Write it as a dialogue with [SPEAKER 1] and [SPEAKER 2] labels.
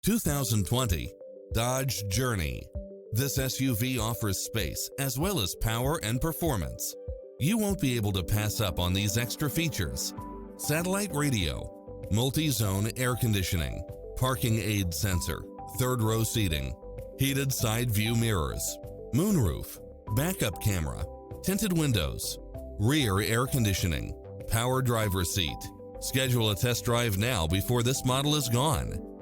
[SPEAKER 1] 2020 Dodge Journey. This SUV offers space as well as power and performance. You won't be able to pass up on these extra features: satellite radio, multi-zone air conditioning, parking aid sensor, third row seating, heated side view mirrors, moonroof, backup camera, tinted windows, rear air conditioning, power driver seat. Schedule a test drive now before this model is gone.